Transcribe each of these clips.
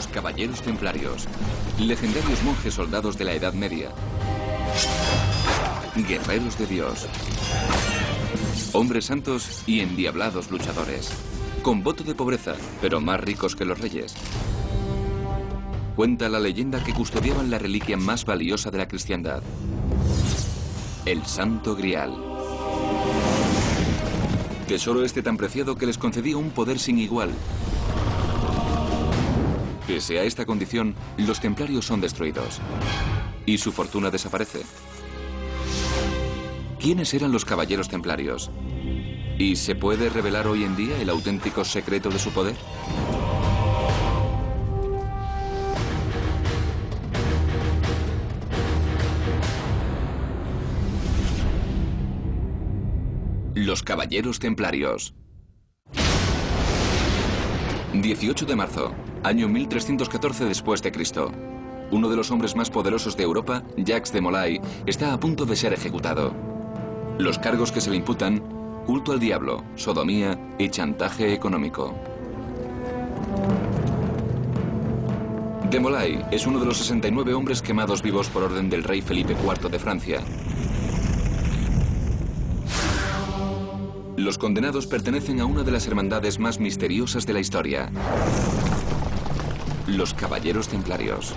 Los Caballeros Templarios, legendarios monjes soldados de la Edad Media, guerreros de Dios, hombres santos y endiablados luchadores, con voto de pobreza, pero más ricos que los reyes. Cuenta la leyenda que custodiaban la reliquia más valiosa de la cristiandad, el Santo Grial. Tesoro este tan preciado que les concedía un poder sin igual. Pese a esta condición, los templarios son destruidos y su fortuna desaparece. ¿Quiénes eran los caballeros templarios? ¿Y se puede revelar hoy en día el auténtico secreto de su poder? Los Caballeros Templarios. 18 de marzo, año 1314 después de Cristo. Uno de los hombres más poderosos de Europa, Jacques de Molay, está a punto de ser ejecutado. Los cargos que se le imputan: culto al diablo, sodomía y chantaje económico. De Molay es uno de los 69 hombres quemados vivos por orden del rey Felipe IV de Francia. Los condenados pertenecen a una de las hermandades más misteriosas de la historia: los Caballeros Templarios.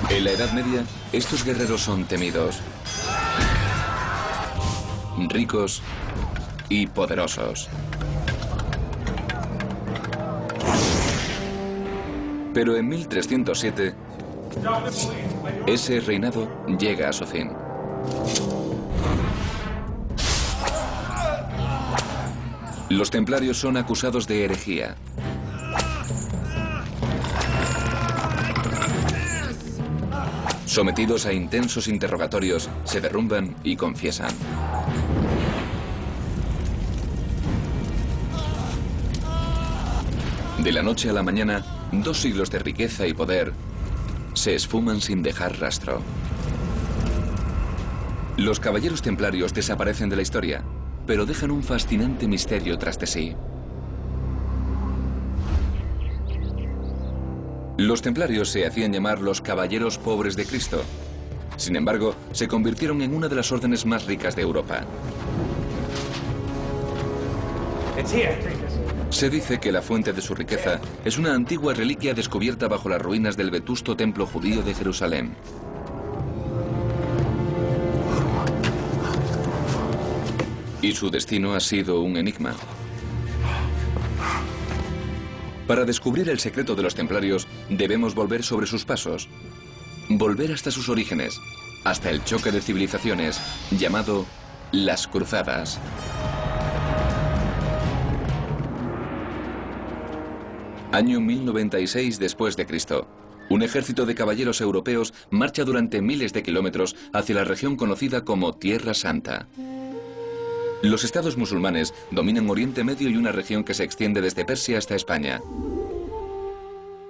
En la Edad Media, estos guerreros son temidos, ricos y poderosos. Pero en 1307, ese reinado llega a su fin. Los templarios son acusados de herejía. Sometidos a intensos interrogatorios, se derrumban y confiesan. De la noche a la mañana, 2 siglos de riqueza y poder se esfuman sin dejar rastro. Los caballeros templarios desaparecen de la historia, pero dejan un fascinante misterio tras de sí. Los templarios se hacían llamar los Caballeros Pobres de Cristo. Sin embargo, se convirtieron en una de las órdenes más ricas de Europa. Se dice que la fuente de su riqueza es una antigua reliquia descubierta bajo las ruinas del vetusto templo judío de Jerusalén. Y su destino ha sido un enigma. Para descubrir el secreto de los templarios, debemos volver sobre sus pasos. Volver hasta sus orígenes, hasta el choque de civilizaciones, llamado las Cruzadas. Año 1096 después de Cristo. Un ejército de caballeros europeos marcha durante miles de kilómetros hacia la región conocida como Tierra Santa. Los estados musulmanes dominan Oriente Medio y una región que se extiende desde Persia hasta España.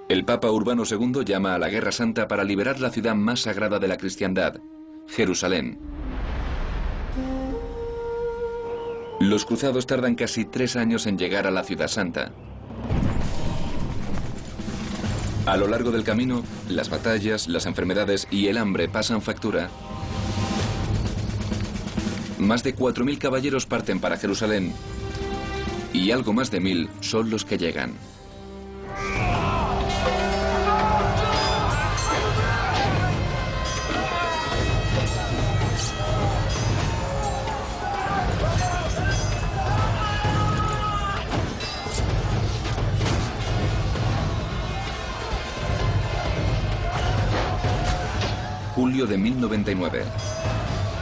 El Papa Urbano II llama a la Guerra Santa para liberar la ciudad más sagrada de la cristiandad, Jerusalén. Los cruzados tardan casi 3 años en llegar a la Ciudad Santa. A lo largo del camino, las batallas, las enfermedades y el hambre pasan factura. Más de 4.000 caballeros parten para Jerusalén y algo más de 1.000 son los que llegan. Julio de 1099.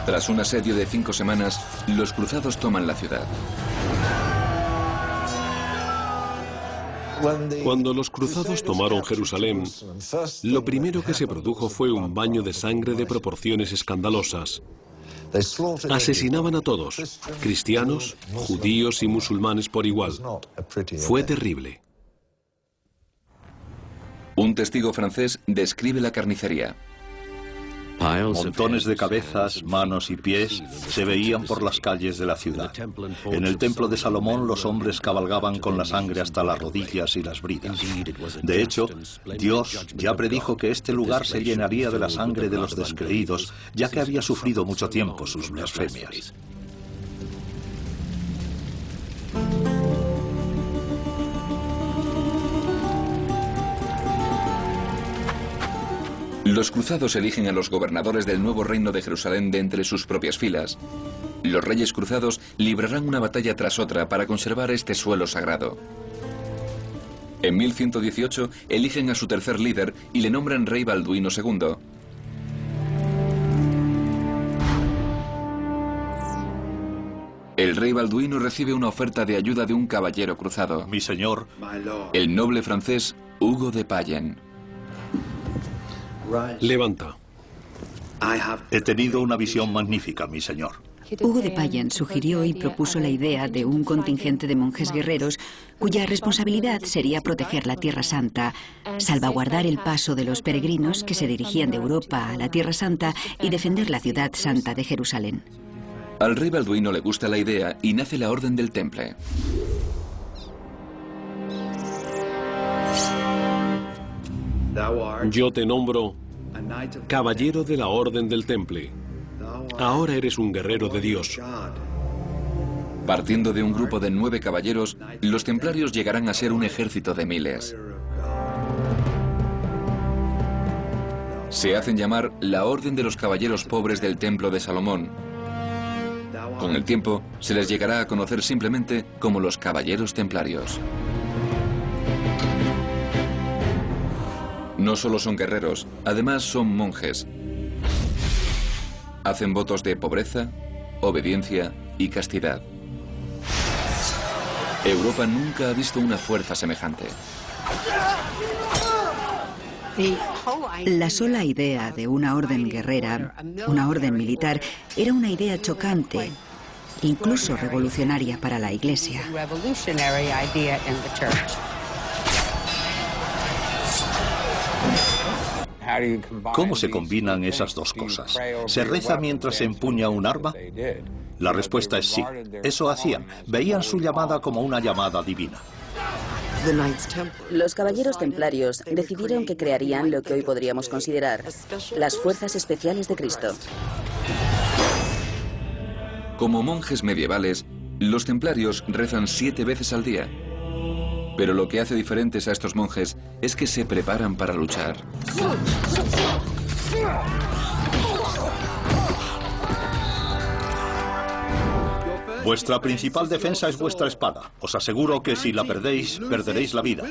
Tras un asedio de 5 semanas, los cruzados toman la ciudad. Cuando los cruzados tomaron Jerusalén, lo primero que se produjo fue un baño de sangre de proporciones escandalosas. Asesinaban a todos, cristianos, judíos y musulmanes por igual. Fue terrible. Un testigo francés describe la carnicería. Montones de cabezas, manos y pies se veían por las calles de la ciudad. En el templo de Salomón los hombres cabalgaban con la sangre hasta las rodillas y las bridas. De hecho, Dios ya predijo que este lugar se llenaría de la sangre de los descreídos, ya que había sufrido mucho tiempo sus blasfemias. Los cruzados eligen a los gobernadores del nuevo reino de Jerusalén de entre sus propias filas. Los reyes cruzados librarán una batalla tras otra para conservar este suelo sagrado. En 1118 eligen a su tercer líder y le nombran rey Balduino II. El rey Balduino recibe una oferta de ayuda de un caballero cruzado. Mi señor, el noble francés Hugo de Payen. Levanta. He tenido una visión magnífica, mi señor. Hugo de Payen sugirió y propuso la idea de un contingente de monjes guerreros cuya responsabilidad sería proteger la Tierra Santa, salvaguardar el paso de los peregrinos que se dirigían de Europa a la Tierra Santa y defender la ciudad santa de Jerusalén. Al rey Balduino le gusta la idea y nace la Orden del Temple. Yo te nombro caballero de la Orden del Temple. Ahora eres un guerrero de Dios. Partiendo de un grupo de 9 caballeros, los templarios llegarán a ser un ejército de miles. Se hacen llamar la Orden de los Caballeros Pobres del Templo de Salomón. Con el tiempo, se les llegará a conocer simplemente como los Caballeros Templarios. No solo son guerreros, además son monjes. Hacen votos de pobreza, obediencia y castidad. Europa nunca ha visto una fuerza semejante. La sola idea de una orden guerrera, una orden militar, era una idea chocante, incluso revolucionaria para la Iglesia. ¿Cómo se combinan esas dos cosas? ¿Se reza mientras se empuña un arma? La respuesta es sí. Eso hacían. Veían su llamada como una llamada divina. Los caballeros templarios decidieron que crearían lo que hoy podríamos considerar las Fuerzas Especiales de Cristo. Como monjes medievales, los templarios rezan 7 veces al día. Pero lo que hace diferentes a estos monjes es que se preparan para luchar. Vuestra principal defensa es vuestra espada. Os aseguro que si la perdéis, perderéis la vida.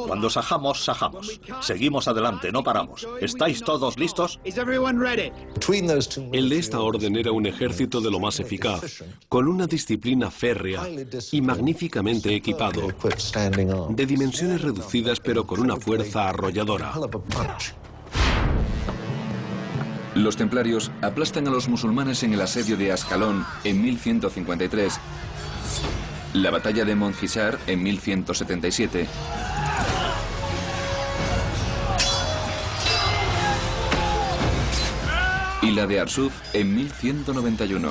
Cuando sajamos, sajamos. Seguimos adelante, no paramos. ¿Estáis todos listos? El de esta orden era un ejército de lo más eficaz, con una disciplina férrea y magníficamente equipado, de dimensiones reducidas pero con una fuerza arrolladora. Los templarios aplastan a los musulmanes en el asedio de Ascalón en 1153, la batalla de Montgisar en 1177, y la de Arsuf en 1191.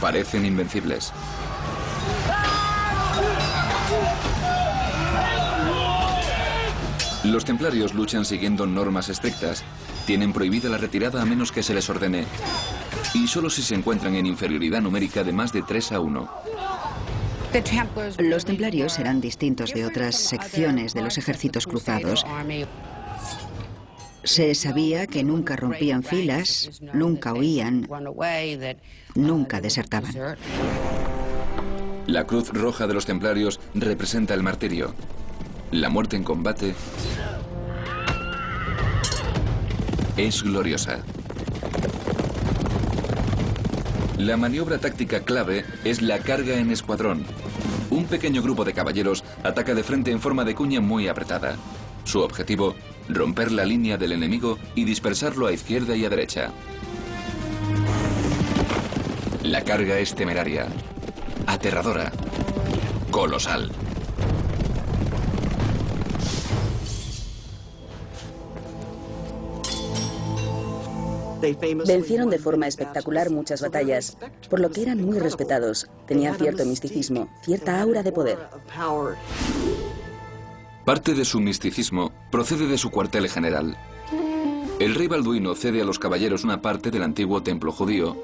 Parecen invencibles. Los templarios luchan siguiendo normas estrictas. Tienen prohibida la retirada a menos que se les ordene. Y solo si se encuentran en inferioridad numérica de más de 3-1. Los templarios eran distintos de otras secciones de los ejércitos cruzados. Se sabía que nunca rompían filas, nunca huían, nunca desertaban. La cruz roja de los templarios representa el martirio. La muerte en combate es gloriosa. La maniobra táctica clave es la carga en escuadrón. Un pequeño grupo de caballeros ataca de frente en forma de cuña muy apretada. Su objetivo, romper la línea del enemigo y dispersarlo a izquierda y a derecha. La carga es temeraria, aterradora, colosal. Vencieron de forma espectacular muchas batallas, por lo que eran muy respetados. Tenían cierto misticismo, cierta aura de poder. Parte de su misticismo procede de su cuartel general. El rey Balduino cede a los caballeros una parte del antiguo templo judío,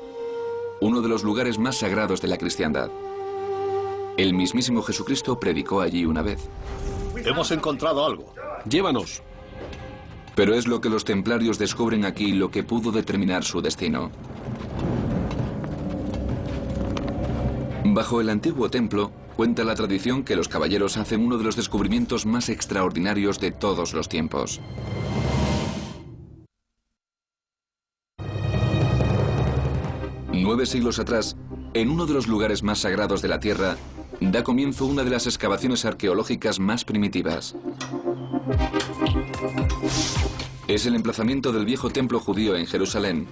uno de los lugares más sagrados de la cristiandad. El mismísimo Jesucristo predicó allí una vez. Hemos encontrado algo. Llévanos. Pero es lo que los templarios descubren aquí lo que pudo determinar su destino. Bajo el antiguo templo, cuenta la tradición que los caballeros hacen uno de los descubrimientos más extraordinarios de todos los tiempos. Nueve siglos atrás, en uno de los lugares más sagrados de la Tierra, da comienzo una de las excavaciones arqueológicas más primitivas. Es el emplazamiento del viejo templo judío en Jerusalén.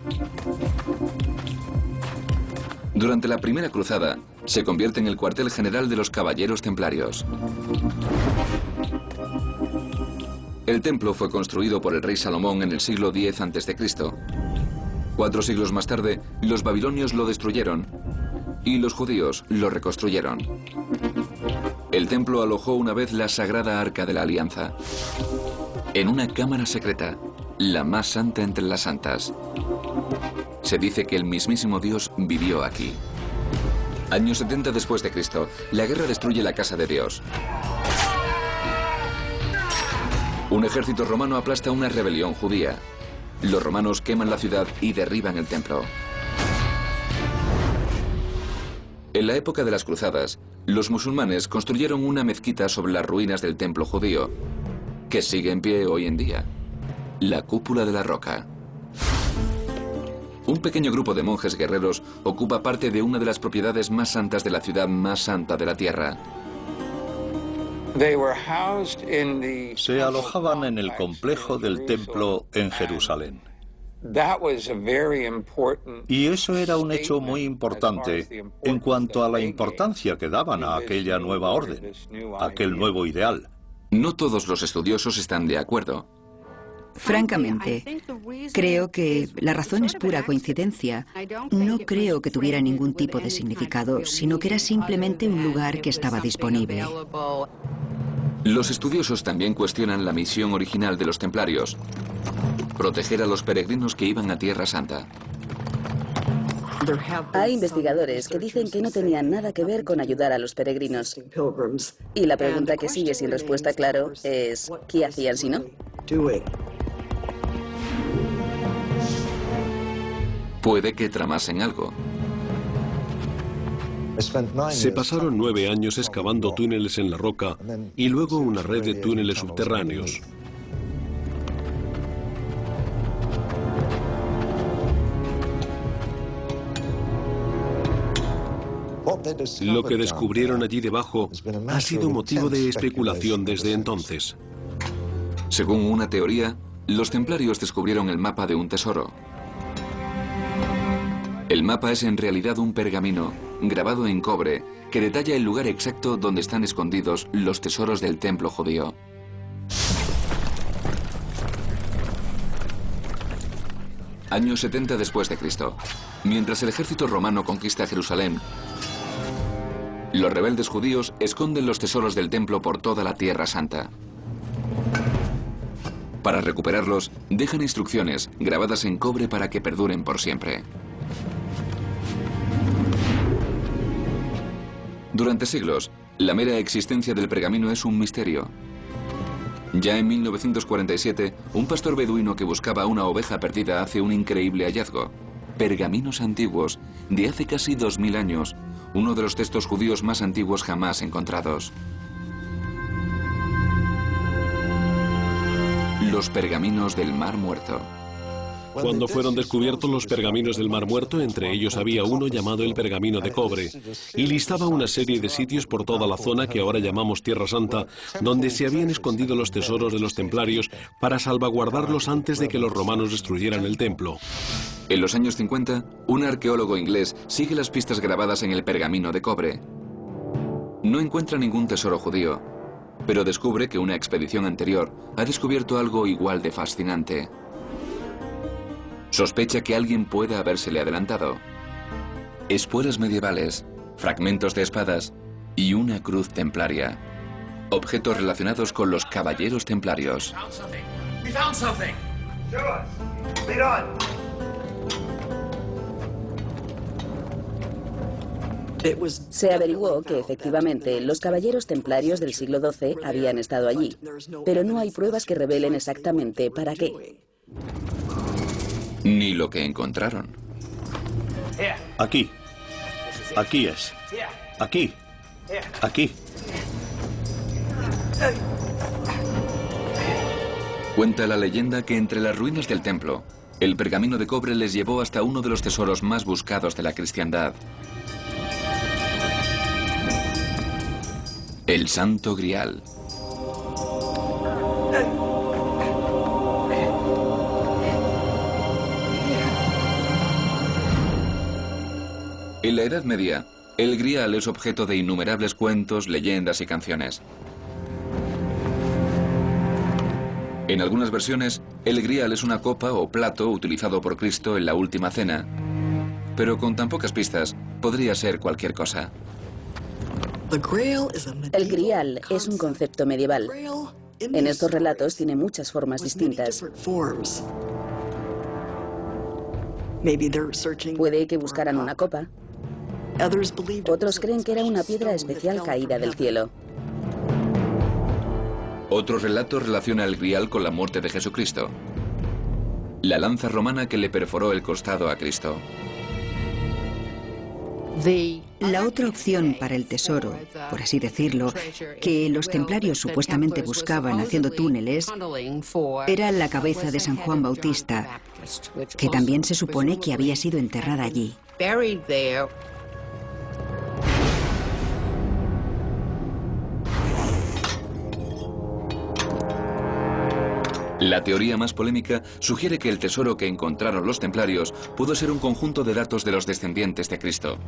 Durante la primera cruzada, se convierte en el cuartel general de los caballeros templarios. El templo fue construido por el rey Salomón en el siglo X a.C. 4 siglos más tarde, los babilonios lo destruyeron y los judíos lo reconstruyeron. El templo alojó una vez la sagrada Arca de la Alianza, en una cámara secreta, la más santa entre las santas. Se dice que el mismísimo Dios vivió aquí. Año 70 después de Cristo, la guerra destruye la casa de Dios. Un ejército romano aplasta una rebelión judía. Los romanos queman la ciudad y derriban el templo. En la época de las cruzadas, los musulmanes construyeron una mezquita sobre las ruinas del templo judío, que sigue en pie hoy en día, la Cúpula de la Roca. Un pequeño grupo de monjes guerreros ocupa parte de una de las propiedades más santas de la ciudad más santa de la tierra. Se alojaban en el complejo del templo en Jerusalén. Y eso era un hecho muy importante en cuanto a la importancia que daban a aquella nueva orden, aquel nuevo ideal. No todos los estudiosos están de acuerdo. Francamente, creo que la razón es pura coincidencia. No creo que tuviera ningún tipo de significado, sino que era simplemente un lugar que estaba disponible. Los estudiosos también cuestionan la misión original de los templarios: proteger a los peregrinos que iban a Tierra Santa. Hay investigadores que dicen que no tenían nada que ver con ayudar a los peregrinos. Y la pregunta que sigue sin respuesta, claro, es ¿qué hacían si no? Puede que tramasen algo. Se pasaron 9 años excavando túneles en la roca y luego una red de túneles subterráneos. Lo que descubrieron allí debajo ha sido motivo de especulación desde entonces. Según una teoría, los templarios descubrieron el mapa de un tesoro. El mapa es en realidad un pergamino grabado en cobre que detalla el lugar exacto donde están escondidos los tesoros del templo judío. Año 70 después de Cristo. Mientras el ejército romano conquista Jerusalén, los rebeldes judíos esconden los tesoros del templo por toda la Tierra Santa. Para recuperarlos, dejan instrucciones grabadas en cobre para que perduren por siempre. Durante siglos, la mera existencia del pergamino es un misterio. Ya en 1947, un pastor beduino que buscaba una oveja perdida hace un increíble hallazgo: pergaminos antiguos, de hace casi 2000 años, uno de los textos judíos más antiguos jamás encontrados. Los pergaminos del Mar Muerto. Cuando fueron descubiertos los pergaminos del Mar Muerto, entre ellos había uno llamado el pergamino de cobre, y listaba una serie de sitios por toda la zona que ahora llamamos Tierra Santa, donde se habían escondido los tesoros de los templarios para salvaguardarlos antes de que los romanos destruyeran el templo. En los años 50, un arqueólogo inglés sigue las pistas grabadas en el pergamino de cobre. No encuentra ningún tesoro judío, pero descubre que una expedición anterior ha descubierto algo igual de fascinante. Sospecha que alguien pueda habérsele adelantado. Espuelas medievales, fragmentos de espadas y una cruz templaria. Objetos relacionados con los caballeros templarios. Se averiguó que efectivamente los caballeros templarios del siglo XII habían estado allí, pero no hay pruebas que revelen exactamente para qué. Ni lo que encontraron. Aquí. Aquí es. Aquí. Aquí. Cuenta la leyenda que entre las ruinas del templo, el pergamino de cobre les llevó hasta uno de los tesoros más buscados de la cristiandad. El Santo Grial. En la Edad Media, el Grial es objeto de innumerables cuentos, leyendas y canciones. En algunas versiones, el Grial es una copa o plato utilizado por Cristo en la Última Cena, pero con tan pocas pistas, podría ser cualquier cosa. El Grial es un concepto medieval. En estos relatos tiene muchas formas distintas. Puede que buscaran una copa. Otros creen que era una piedra especial caída del cielo. Otro relato relaciona el Grial con la muerte de Jesucristo, la lanza romana que le perforó el costado a Cristo. La otra opción para el tesoro, por así decirlo, que los templarios supuestamente buscaban haciendo túneles, era la cabeza de San Juan Bautista, que también se supone que había sido enterrada allí. La teoría más polémica sugiere que el tesoro que encontraron los templarios pudo ser un conjunto de datos de los descendientes de Cristo.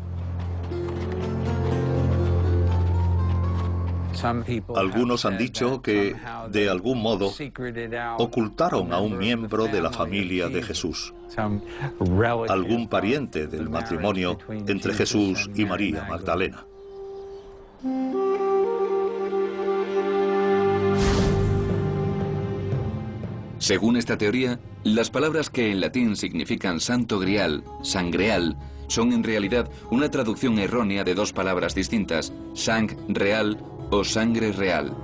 Algunos han dicho que, de algún modo, ocultaron a un miembro de la familia de Jesús, algún pariente del matrimonio entre Jesús y María Magdalena. Según esta teoría, las palabras que en latín significan Santo Grial, sangreal, son en realidad una traducción errónea de dos palabras distintas, sang real o sangre real.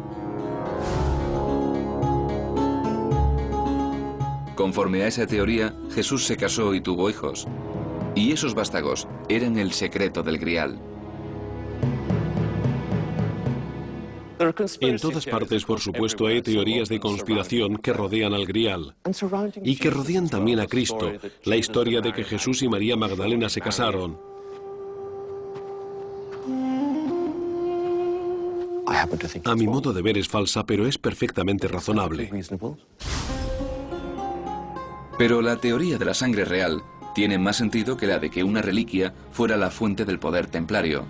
Conforme a esa teoría, Jesús se casó y tuvo hijos. Y esos vástagos eran el secreto del Grial. En todas partes, por supuesto, hay teorías de conspiración que rodean al Grial y que rodean también a Cristo, la historia de que Jesús y María Magdalena se casaron. A mi modo de ver es falsa, pero es perfectamente razonable. Pero la teoría de la sangre real tiene más sentido que la de que una reliquia fuera la fuente del poder templario.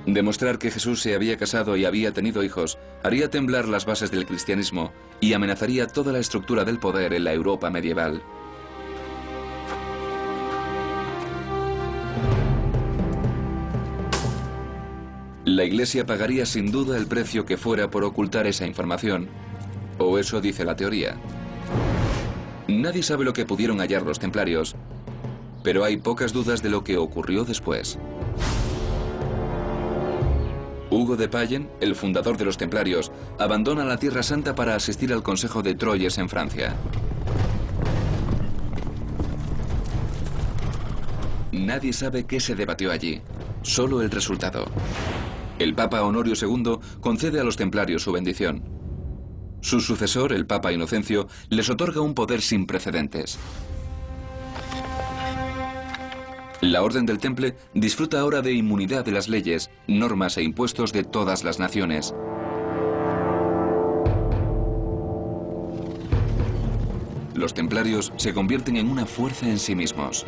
Demostrar que Jesús se había casado y había tenido hijos haría temblar las bases del cristianismo y amenazaría toda la estructura del poder en la Europa medieval. La Iglesia pagaría sin duda el precio que fuera por ocultar esa información, o eso dice la teoría. Nadie sabe lo que pudieron hallar los templarios, pero hay pocas dudas de lo que ocurrió después. Hugo de Payen, el fundador de los templarios, abandona la Tierra Santa para asistir al Consejo de Troyes en Francia. Nadie sabe qué se debatió allí, solo el resultado. El Papa Honorio II concede a los templarios su bendición. Su sucesor, el Papa Inocencio, les otorga un poder sin precedentes. La Orden del Temple disfruta ahora de inmunidad de las leyes, normas e impuestos de todas las naciones. Los templarios se convierten en una fuerza en sí mismos.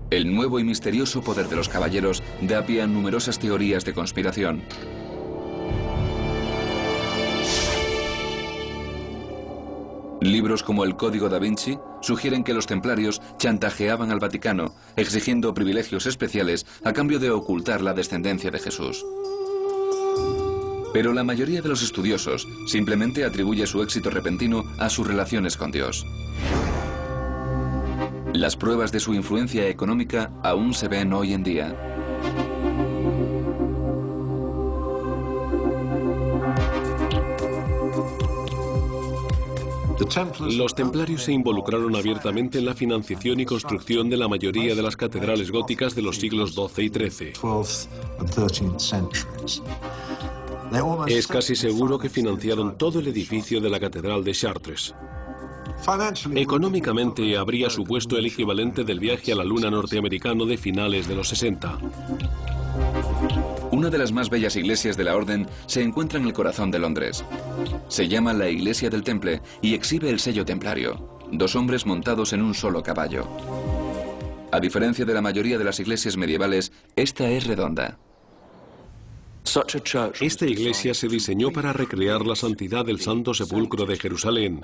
El nuevo y misterioso poder de los caballeros da pie a numerosas teorías de conspiración. Libros como el Código da Vinci sugieren que los templarios chantajeaban al Vaticano, exigiendo privilegios especiales a cambio de ocultar la descendencia de Jesús. Pero la mayoría de los estudiosos simplemente atribuye su éxito repentino a sus relaciones con Dios. Las pruebas de su influencia económica aún se ven hoy en día. Los templarios se involucraron abiertamente en la financiación y construcción de la mayoría de las catedrales góticas de los siglos XII y XIII. Es casi seguro que financiaron todo el edificio de la Catedral de Chartres. Económicamente habría supuesto el equivalente del viaje a la Luna norteamericano de finales de los 60. Una de las más bellas iglesias de la Orden se encuentra en el corazón de Londres. Se llama la Iglesia del Temple y exhibe el sello templario, 2 hombres montados en un solo caballo. A diferencia de la mayoría de las iglesias medievales, esta es redonda. Esta iglesia se diseñó para recrear la santidad del Santo Sepulcro de Jerusalén,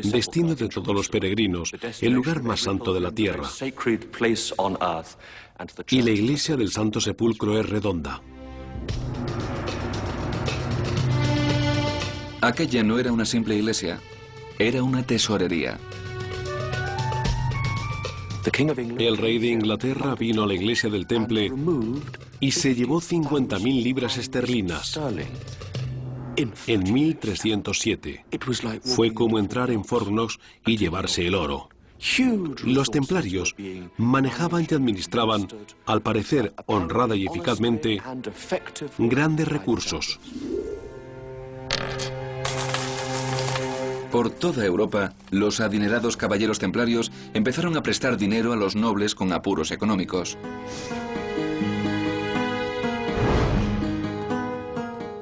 destino de todos los peregrinos, el lugar más santo de la tierra. Y la iglesia del Santo Sepulcro es redonda. Aquella no era una simple iglesia, era una tesorería. El rey de Inglaterra vino a la iglesia del Temple y se llevó 50.000 libras esterlinas en 1307. Fue como entrar en Fort Knox y llevarse el oro. Los templarios manejaban y administraban, al parecer honrada y eficazmente, grandes recursos. Por toda Europa, los adinerados caballeros templarios empezaron a prestar dinero a los nobles con apuros económicos.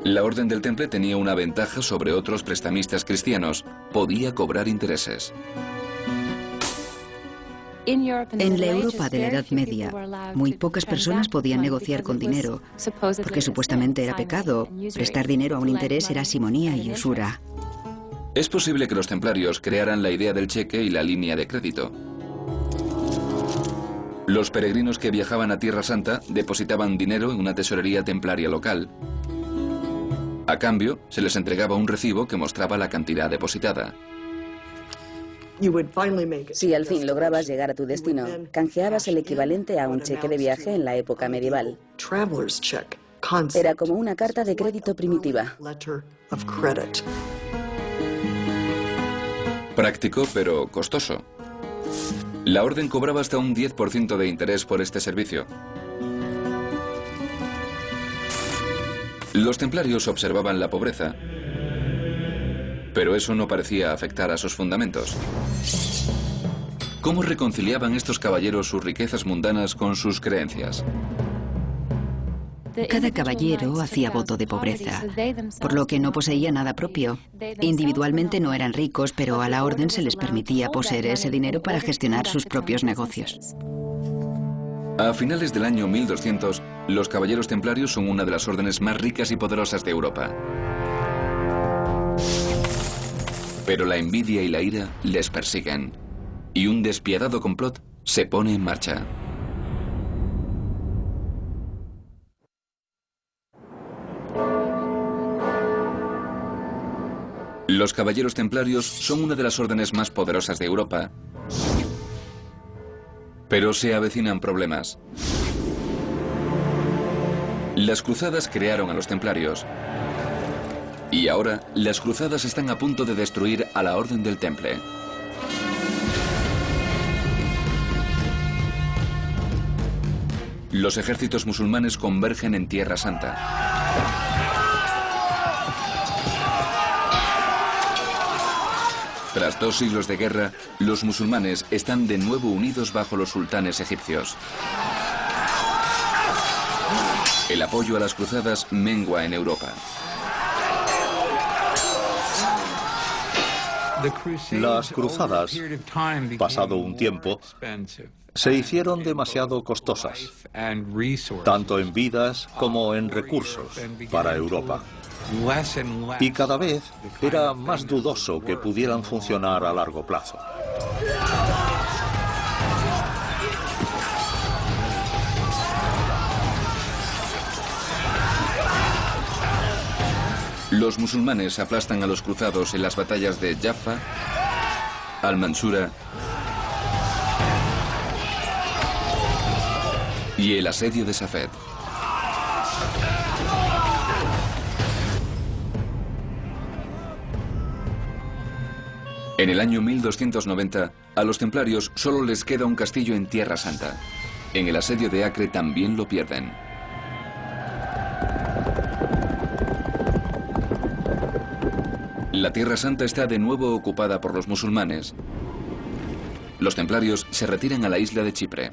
La Orden del Temple tenía una ventaja sobre otros prestamistas cristianos: podía cobrar intereses. En la Europa de la Edad Media, muy pocas personas podían negociar con dinero, porque supuestamente era pecado. Prestar dinero a un interés era simonía y usura. Es posible que los templarios crearan la idea del cheque y la línea de crédito. Los peregrinos que viajaban a Tierra Santa depositaban dinero en una tesorería templaria local. A cambio, se les entregaba un recibo que mostraba la cantidad depositada. Si al fin lograbas llegar a tu destino, canjeabas el equivalente a un cheque de viaje en la época medieval. Era como una carta de crédito primitiva. Práctico, pero costoso. La Orden cobraba hasta un 10% de interés por este servicio. Los templarios observaban la pobreza, pero eso no parecía afectar a sus fundamentos. ¿Cómo reconciliaban estos caballeros sus riquezas mundanas con sus creencias? Cada caballero hacía voto de pobreza, por lo que no poseía nada propio. Individualmente no eran ricos, pero a la Orden se les permitía poseer ese dinero para gestionar sus propios negocios. A finales del año 1200, los caballeros templarios son una de las órdenes más ricas y poderosas de Europa. Pero la envidia y la ira les persiguen, y un despiadado complot se pone en marcha. Los caballeros templarios son una de las órdenes más poderosas de Europa, pero se avecinan problemas. Las cruzadas crearon a los templarios, y ahora las cruzadas están a punto de destruir a la Orden del Temple. Los ejércitos musulmanes convergen en Tierra Santa. Tras 2 siglos de guerra, los musulmanes están de nuevo unidos bajo los sultanes egipcios. El apoyo a las cruzadas mengua en Europa. Las cruzadas, pasado un tiempo, se hicieron demasiado costosas, tanto en vidas como en recursos, para Europa. Y cada vez era más dudoso que pudieran funcionar a largo plazo. Los musulmanes aplastan a los cruzados en las batallas de Jaffa, Al-Mansura y el asedio de Safed. En el año 1290, a los templarios solo les queda un castillo en Tierra Santa. En el asedio de Acre también lo pierden. La Tierra Santa está de nuevo ocupada por los musulmanes. Los templarios se retiran a la isla de Chipre.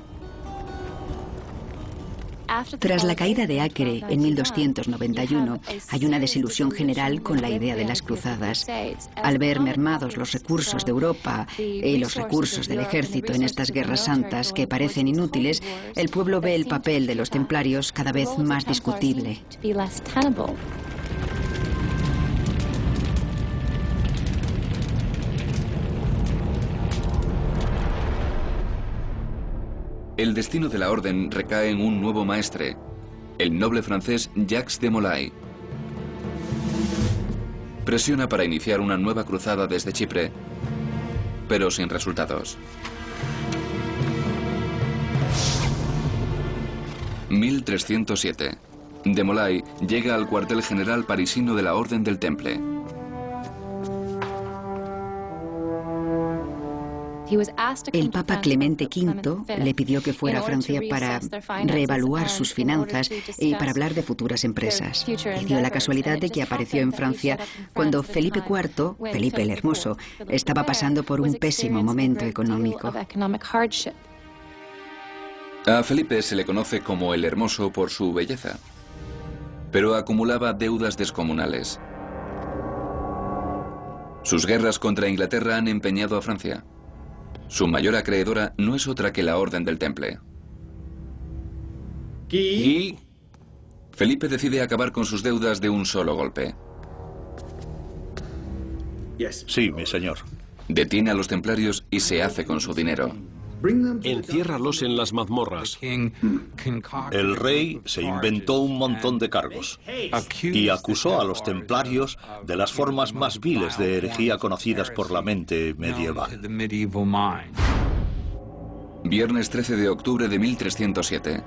Tras la caída de Acre en 1291, hay una desilusión general con la idea de las cruzadas. Al ver mermados los recursos de Europa y los recursos del ejército en estas guerras santas que parecen inútiles, el pueblo ve el papel de los templarios cada vez más discutible. El destino de la orden recae en un nuevo maestre, el noble francés Jacques de Molay. Presiona para iniciar una nueva cruzada desde Chipre, pero sin resultados. 1307. De Molay llega al cuartel general parisino de la Orden del Temple. El Papa Clemente V le pidió que fuera a Francia para reevaluar sus finanzas y para hablar de futuras empresas. Y dio la casualidad de que apareció en Francia cuando Felipe IV, Felipe el Hermoso, estaba pasando por un pésimo momento económico. A Felipe se le conoce como el Hermoso por su belleza, pero acumulaba deudas descomunales. Sus guerras contra Inglaterra han empeñado a Francia. Su mayor acreedora no es otra que la Orden del Temple. Y Felipe decide acabar con sus deudas de un solo golpe. Sí, mi señor. Detiene a los templarios y se hace con su dinero. enciérralos en las mazmorras. El rey se inventó un montón de cargos y acusó a los templarios de las formas más viles de herejía conocidas por la mente medieval. Viernes 13 de octubre de 1307.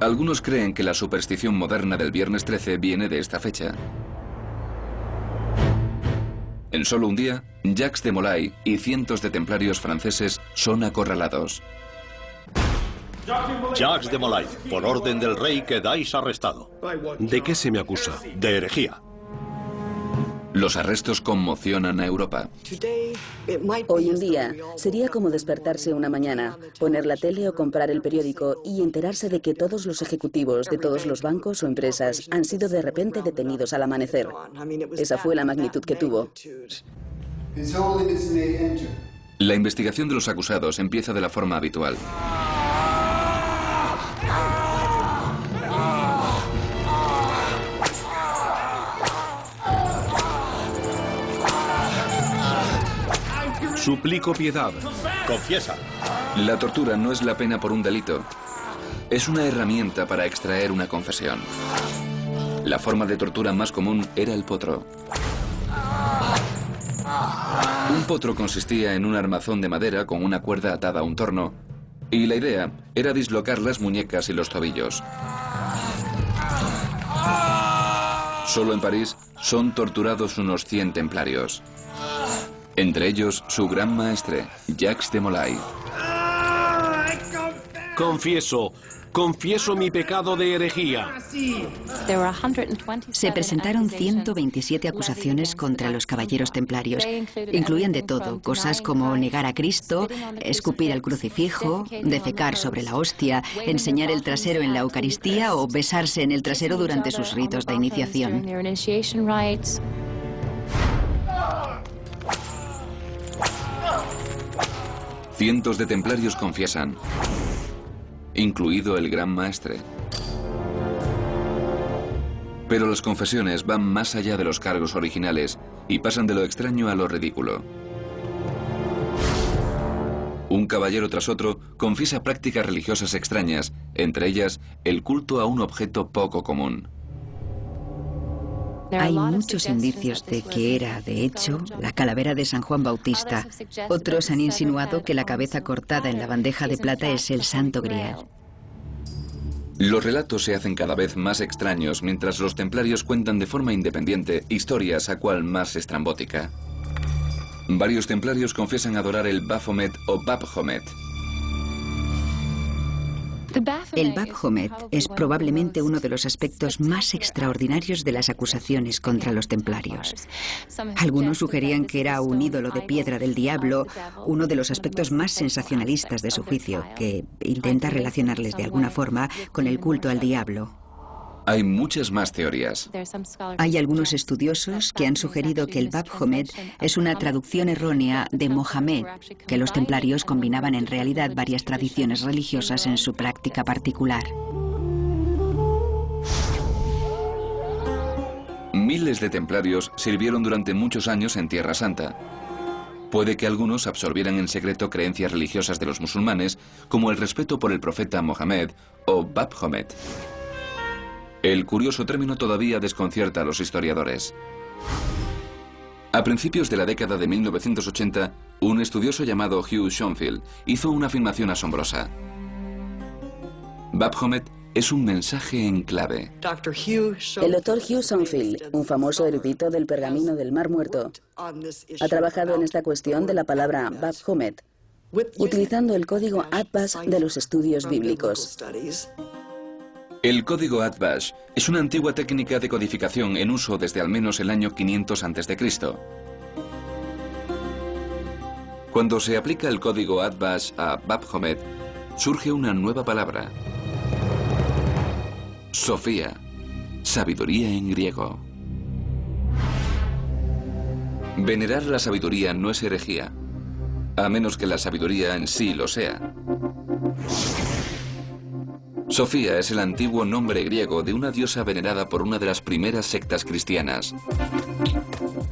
Algunos creen que la superstición moderna del Viernes 13 viene de esta fecha. En solo un día, Jacques de Molay y cientos de templarios franceses son acorralados. Jacques de Molay, por orden del rey quedáis arrestado. ¿De qué se me acusa? De herejía. Los arrestos conmocionan a Europa. Hoy en día sería como despertarse una mañana, poner la tele o comprar el periódico y enterarse de que todos los ejecutivos de todos los bancos o empresas han sido de repente detenidos al amanecer. Esa fue la magnitud que tuvo. La investigación de los acusados empieza de la forma habitual. Suplico piedad. Confiesa. La tortura no es la pena por un delito. Es una herramienta para extraer una confesión. La forma de tortura más común era el potro. Un potro consistía en un armazón de madera con una cuerda atada a un torno, y la idea era dislocar las muñecas y los tobillos. Solo en París son torturados unos 100 templarios. Entre ellos, su gran maestre, Jacques de Molay. Confieso mi pecado de herejía. Se presentaron 127 acusaciones contra los caballeros templarios. Incluían de todo, cosas como negar a Cristo, escupir al crucifijo, defecar sobre la hostia, enseñar el trasero en la Eucaristía o besarse en el trasero durante sus ritos de iniciación. Cientos de templarios confiesan, incluido el gran maestre. Pero las confesiones van más allá de los cargos originales y pasan de lo extraño a lo ridículo. Un caballero tras otro confiesa prácticas religiosas extrañas, entre ellas el culto a un objeto poco común. Hay muchos indicios de que era, de hecho, la calavera de San Juan Bautista. Otros han insinuado que la cabeza cortada en la bandeja de plata es el Santo Grial. Los relatos se hacen cada vez más extraños mientras los templarios cuentan de forma independiente historias a cual más estrambótica. Varios templarios confiesan adorar el Baphomet o Baphomet. El Baphomet es probablemente uno de los aspectos más extraordinarios de las acusaciones contra los templarios. Algunos sugerían que era un ídolo de piedra del diablo, uno de los aspectos más sensacionalistas de su juicio, que intenta relacionarles de alguna forma con el culto al diablo. Hay muchas más teorías. Hay algunos estudiosos que han sugerido que el Baphomet es una traducción errónea de Mohamed, que los templarios combinaban en realidad varias tradiciones religiosas en su práctica particular. Miles de templarios sirvieron durante muchos años en Tierra Santa. Puede que algunos absorbieran en secreto creencias religiosas de los musulmanes, como el respeto por el profeta Mohamed o Baphomet. El curioso término todavía desconcierta a los historiadores. A principios de la década de 1980, un estudioso llamado Hugh Schonfield hizo una afirmación asombrosa. Baphomet es un mensaje en clave. El doctor Hugh Schonfield, un famoso erudito del pergamino del Mar Muerto, ha trabajado en esta cuestión de la palabra Baphomet, utilizando el código Atbash de los estudios bíblicos. El código Atbash es una antigua técnica de codificación en uso desde al menos el año 500 a.C. Cuando se aplica el código Atbash a Baphomet, surge una nueva palabra. Sofía, sabiduría en griego. Venerar la sabiduría no es herejía, a menos que la sabiduría en sí lo sea. Sofía es el antiguo nombre griego de una diosa venerada por una de las primeras sectas cristianas,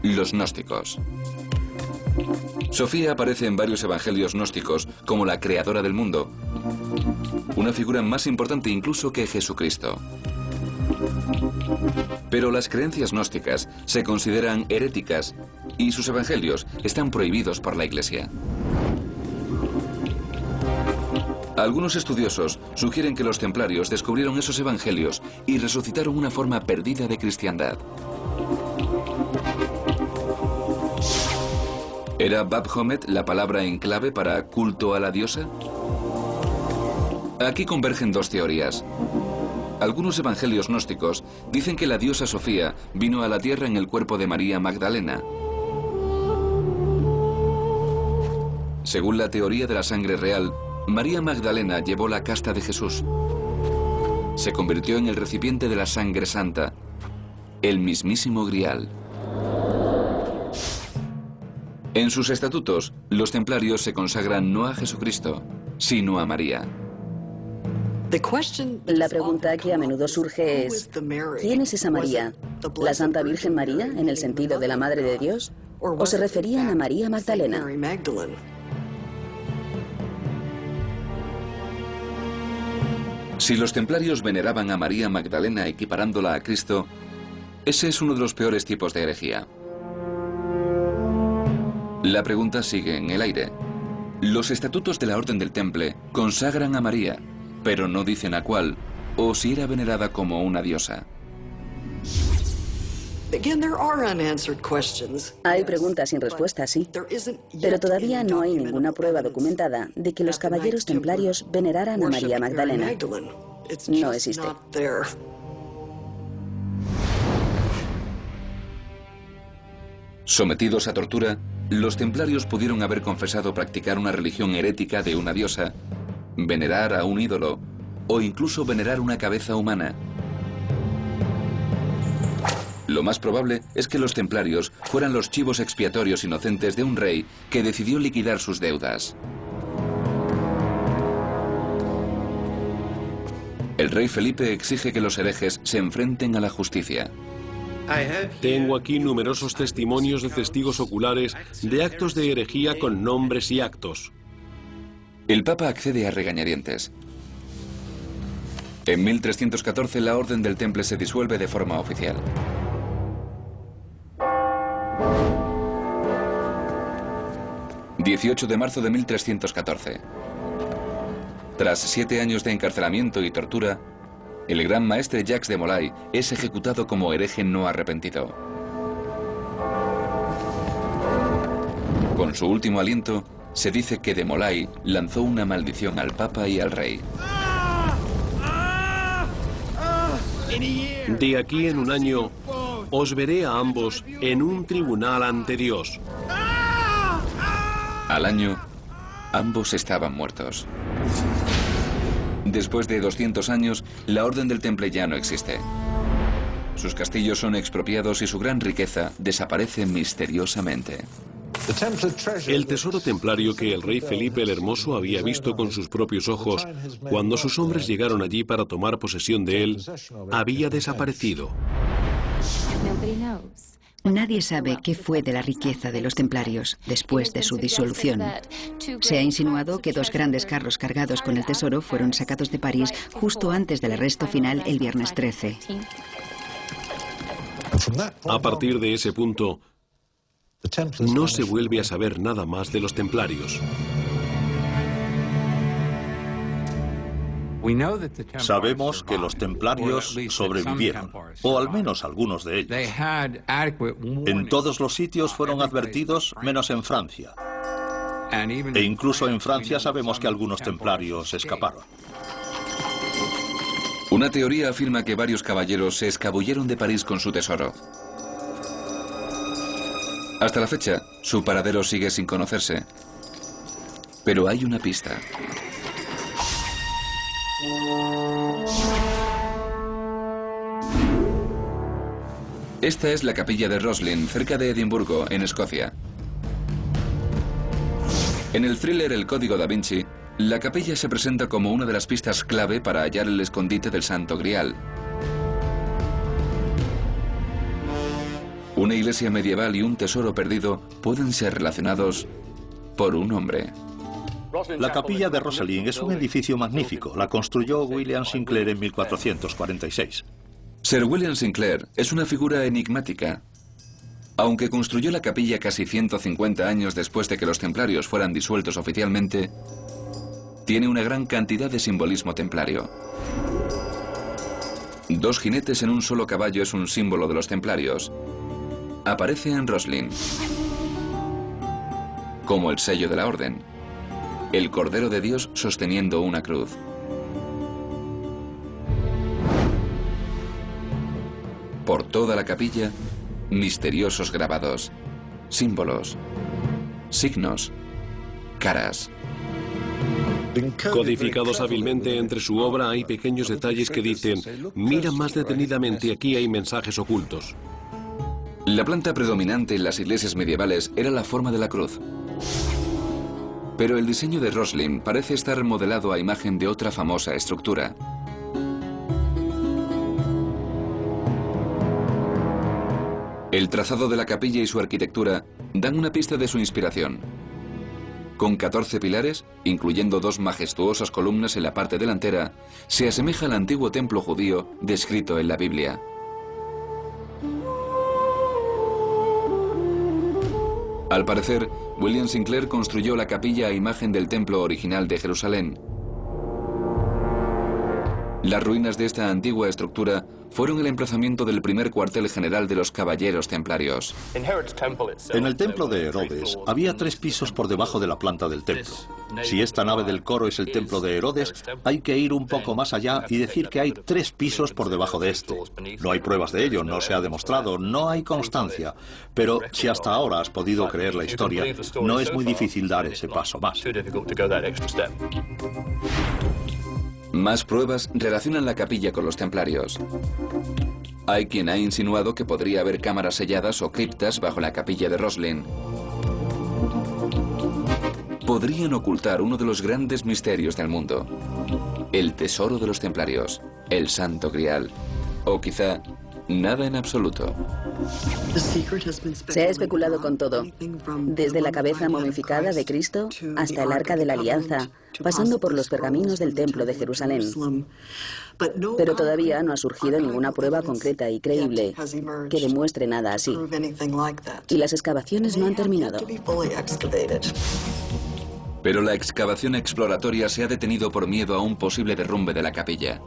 los gnósticos. Sofía aparece en varios evangelios gnósticos como la creadora del mundo, una figura más importante incluso que Jesucristo. Pero las creencias gnósticas se consideran heréticas y sus evangelios están prohibidos por la Iglesia. Algunos estudiosos sugieren que los templarios descubrieron esos evangelios y resucitaron una forma perdida de cristiandad. ¿Era Baphomet la palabra en clave para culto a la diosa? Aquí convergen dos teorías. Algunos evangelios gnósticos dicen que la diosa Sofía vino a la tierra en el cuerpo de María Magdalena. Según la teoría de la sangre real, María Magdalena llevó la casta de Jesús. Se convirtió en el recipiente de la sangre santa, el mismísimo Grial. En sus estatutos, los templarios se consagran no a Jesucristo, sino a María. La pregunta que a menudo surge es, ¿quién es esa María? ¿La Santa Virgen María, en el sentido de la Madre de Dios? ¿O se referían a María Magdalena? Si los templarios veneraban a María Magdalena equiparándola a Cristo, ese es uno de los peores tipos de herejía. La pregunta sigue en el aire. Los estatutos de la Orden del Temple consagran a María, pero no dicen a cuál, o si era venerada como una diosa. Hay preguntas sin respuesta, sí. Pero todavía no hay ninguna prueba documentada de que los caballeros templarios veneraran a María Magdalena. No existe. Sometidos a tortura, los templarios pudieron haber confesado practicar una religión herética de una diosa, venerar a un ídolo o incluso venerar una cabeza humana. Lo más probable es que los templarios fueran los chivos expiatorios inocentes de un rey que decidió liquidar sus deudas. El rey Felipe exige que los herejes se enfrenten a la justicia. Tengo aquí numerosos testimonios de testigos oculares de actos de herejía con nombres y actos. El Papa accede a regañadientes. En 1314 la Orden del Temple se disuelve de forma oficial. ...18 de marzo de 1314. Tras 7 años de encarcelamiento y tortura, el gran maestre Jacques de Molay es ejecutado como hereje no arrepentido. Con su último aliento, se dice que de Molay lanzó una maldición al Papa y al rey. De aquí en un año, os veré a ambos en un tribunal ante Dios. Al año, ambos estaban muertos. Después de 200 años, la Orden del Temple ya no existe. Sus castillos son expropiados y su gran riqueza desaparece misteriosamente. El tesoro templario que el rey Felipe el Hermoso había visto con sus propios ojos cuando sus hombres llegaron allí para tomar posesión de él, había desaparecido. Nadie sabe qué fue de la riqueza de los templarios después de su disolución. Se ha insinuado que 2 grandes carros cargados con el tesoro fueron sacados de París justo antes del arresto final el viernes 13. A partir de ese punto, no se vuelve a saber nada más de los templarios. Sabemos que los templarios sobrevivieron, o al menos algunos de ellos. En todos los sitios fueron advertidos, menos en Francia. E incluso en Francia sabemos que algunos templarios escaparon. Una teoría afirma que varios caballeros se escabulleron de París con su tesoro. Hasta la fecha, su paradero sigue sin conocerse. Pero hay una pista. Esta es la capilla de Roslin, cerca de Edimburgo, en Escocia. En el thriller El Código da Vinci, la capilla se presenta como una de las pistas clave para hallar el escondite del Santo Grial. Una iglesia medieval y un tesoro perdido pueden ser relacionados por un hombre. La capilla de Rosslyn es un edificio magnífico. La construyó William Sinclair en 1446. Sir William Sinclair es una figura enigmática. Aunque construyó la capilla casi 150 años después de que los templarios fueran disueltos oficialmente, tiene una gran cantidad de simbolismo templario. 2 jinetes en un solo caballo es un símbolo de los templarios. Aparece en Roslin como el sello de la orden, el Cordero de Dios sosteniendo una cruz. Por toda la capilla, misteriosos grabados, símbolos, signos, caras. Codificados hábilmente entre su obra hay pequeños detalles que dicen: mira más detenidamente, aquí hay mensajes ocultos. La planta predominante en las iglesias medievales era la forma de la cruz. Pero el diseño de Roslin parece estar modelado a imagen de otra famosa estructura. El trazado de la capilla y su arquitectura dan una pista de su inspiración. Con 14 pilares, incluyendo 2 majestuosas columnas en la parte delantera, se asemeja al antiguo templo judío descrito en la Biblia. Al parecer, William Sinclair construyó la capilla a imagen del templo original de Jerusalén. Las ruinas de esta antigua estructura fueron el emplazamiento del primer cuartel general de los caballeros templarios. En el templo de Herodes había 3 pisos por debajo de la planta del templo. Si esta nave del coro es el templo de Herodes, hay que ir un poco más allá y decir que hay 3 pisos por debajo de este. No hay pruebas de ello, no se ha demostrado, no hay constancia. Pero si hasta ahora has podido creer la historia, no es muy difícil dar ese paso más. Más pruebas relacionan la capilla con los templarios. Hay quien ha insinuado que podría haber cámaras selladas o criptas bajo la capilla de Roslin. Podrían ocultar uno de los grandes misterios del mundo. el tesoro de los templarios, el Santo Grial, o quizá nada en absoluto. Se ha especulado con todo, desde la cabeza momificada de Cristo hasta el Arca de la Alianza, pasando por los pergaminos del Templo de Jerusalén. Pero todavía no ha surgido ninguna prueba concreta y creíble que demuestre nada así. Y las excavaciones no han terminado. Pero la excavación exploratoria se ha detenido por miedo a un posible derrumbe de la capilla.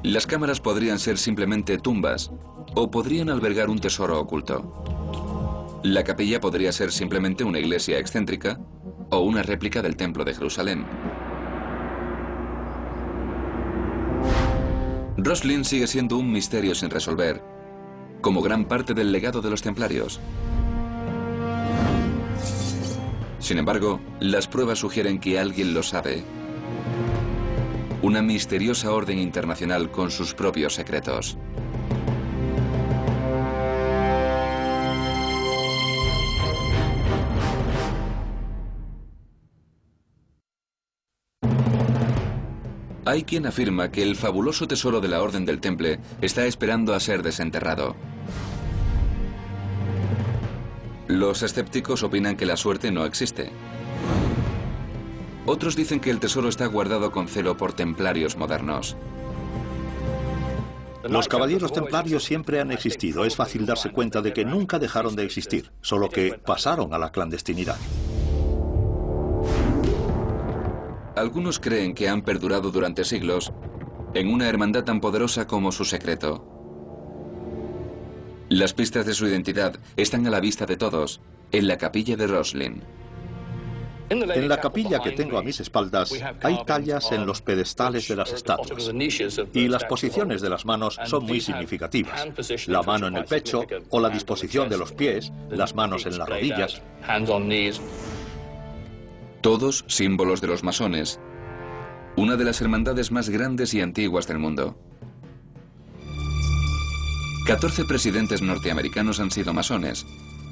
Las cámaras podrían ser simplemente tumbas o podrían albergar un tesoro oculto. La capilla podría ser simplemente una iglesia excéntrica o una réplica del Templo de Jerusalén. Roslin sigue siendo un misterio sin resolver, como gran parte del legado de los templarios. Sin embargo, las pruebas sugieren que alguien lo sabe. Una misteriosa orden internacional con sus propios secretos. Hay quien afirma que el fabuloso tesoro de la Orden del Temple está esperando a ser desenterrado. Los escépticos opinan que la suerte no existe. Otros dicen que el tesoro está guardado con celo por templarios modernos. Los caballeros templarios siempre han existido. Es fácil darse cuenta de que nunca dejaron de existir, solo que pasaron a la clandestinidad. Algunos creen que han perdurado durante siglos en una hermandad tan poderosa como su secreto. Las pistas de su identidad están a la vista de todos en la capilla de Roslin. En la capilla que tengo a mis espaldas hay tallas en los pedestales de las estatuas y las posiciones de las manos son muy significativas. La mano en el pecho o la disposición de los pies, las manos en las rodillas. Todos símbolos de los masones, una de las hermandades más grandes y antiguas del mundo. 14 presidentes norteamericanos han sido masones.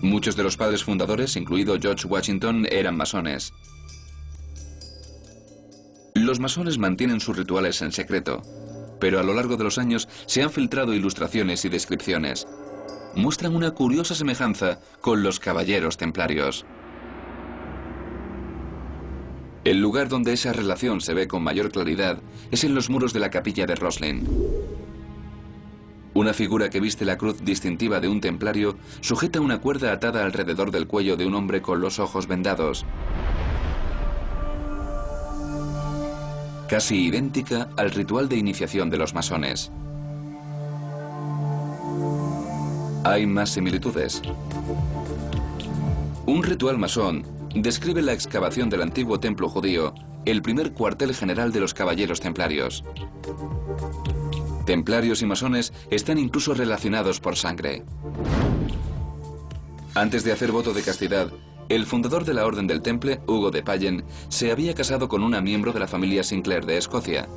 Muchos de los padres fundadores, incluido George Washington, eran masones. Los masones mantienen sus rituales en secreto, pero a lo largo de los años se han filtrado ilustraciones y descripciones. Muestran una curiosa semejanza con los caballeros templarios. El lugar donde esa relación se ve con mayor claridad es en los muros de la capilla de Roslin. Una figura que viste la cruz distintiva de un templario sujeta una cuerda atada alrededor del cuello de un hombre con los ojos vendados. Casi idéntica al ritual de iniciación de los masones. Hay más similitudes. Un ritual masón describe la excavación del antiguo templo judío, el primer cuartel general de los caballeros templarios. Templarios y masones están incluso relacionados por sangre. Antes de hacer voto de castidad, el fundador de la Orden del Temple, Hugo de Payen, se había casado con una miembro de la familia Sinclair de Escocia.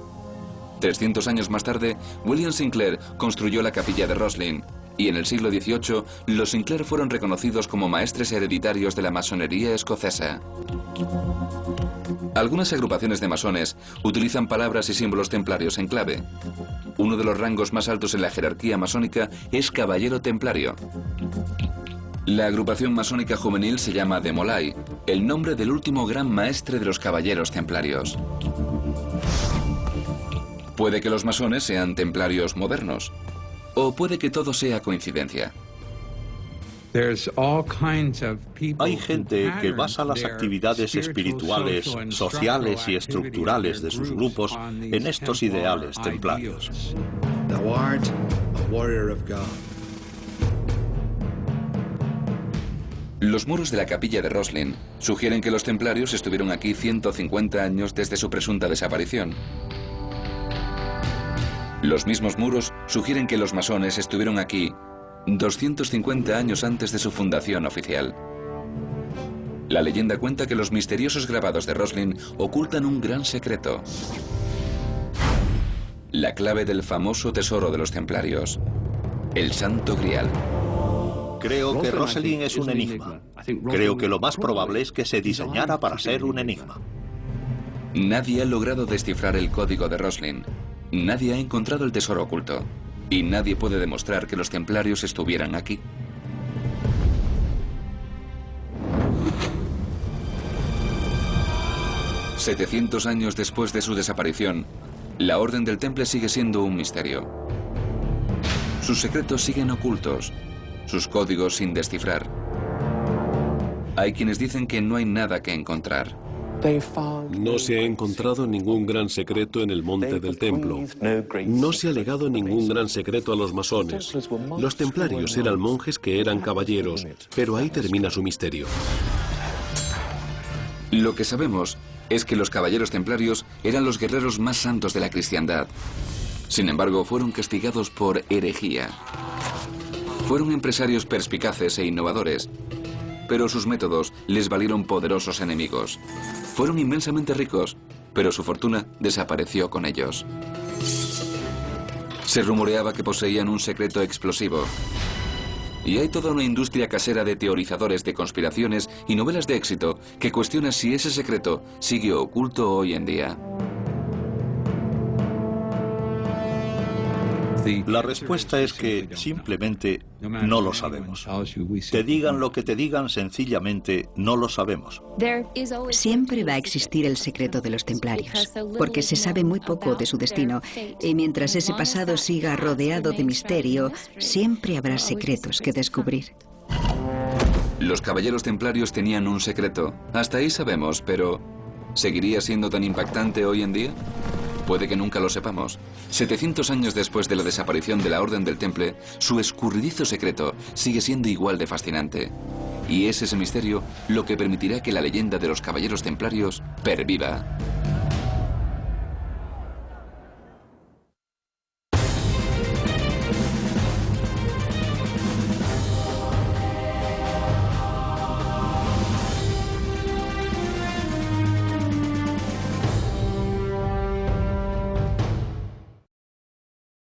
300 años más tarde, William Sinclair construyó la capilla de Roslin, y en el siglo XVIII, los Sinclair fueron reconocidos como maestres hereditarios de la masonería escocesa. Algunas agrupaciones de masones utilizan palabras y símbolos templarios en clave. Uno de los rangos más altos en la jerarquía masónica es caballero templario. La agrupación masónica juvenil se llama de Molay, el nombre del último gran maestre de los caballeros templarios. Puede que los masones sean templarios modernos, o puede que todo sea coincidencia. Hay gente que basa las actividades espirituales, sociales y estructurales de sus grupos en estos ideales templarios. Los muros de la capilla de Roslin sugieren que los templarios estuvieron aquí 150 años desde su presunta desaparición. Los mismos muros sugieren que los masones estuvieron aquí 250 años antes de su fundación oficial. La leyenda cuenta que los misteriosos grabados de Roslin ocultan un gran secreto. La clave del famoso tesoro de los templarios, el Santo Grial. Creo que Roslin es un enigma. Creo que lo más probable es que se diseñara para ser un enigma. Nadie ha logrado descifrar el código de Roslin. Nadie ha encontrado el tesoro oculto. Y nadie puede demostrar que los templarios estuvieran aquí. «700 años después de su desaparición, la Orden del Temple sigue siendo un misterio. Sus secretos siguen ocultos, sus códigos sin descifrar. Hay quienes dicen que no hay nada que encontrar. No se ha encontrado ningún gran secreto en el monte del templo. No se ha legado ningún gran secreto a los masones. Los templarios eran monjes que eran caballeros, pero ahí termina su misterio. Lo que sabemos es que los caballeros templarios eran los guerreros más santos de la cristiandad. Sin embargo, fueron castigados por herejía. Fueron empresarios perspicaces e innovadores, pero sus métodos les valieron poderosos enemigos. Fueron inmensamente ricos, pero su fortuna desapareció con ellos. Se rumoreaba que poseían un secreto explosivo. Y hay toda una industria casera de teorizadores de conspiraciones y novelas de éxito que cuestiona si ese secreto sigue oculto hoy en día. La respuesta es que simplemente no lo sabemos. Te digan lo que te digan, sencillamente no lo sabemos. Siempre va a existir el secreto de los templarios, porque se sabe muy poco de su destino, y mientras ese pasado siga rodeado de misterio, siempre habrá secretos que descubrir. Los caballeros templarios tenían un secreto, hasta ahí sabemos, pero ¿seguiría siendo tan impactante hoy en día? Puede que nunca lo sepamos. 700 años después de la desaparición de la Orden del Temple, su escurridizo secreto sigue siendo igual de fascinante. Y es ese misterio lo que permitirá que la leyenda de los caballeros templarios perviva.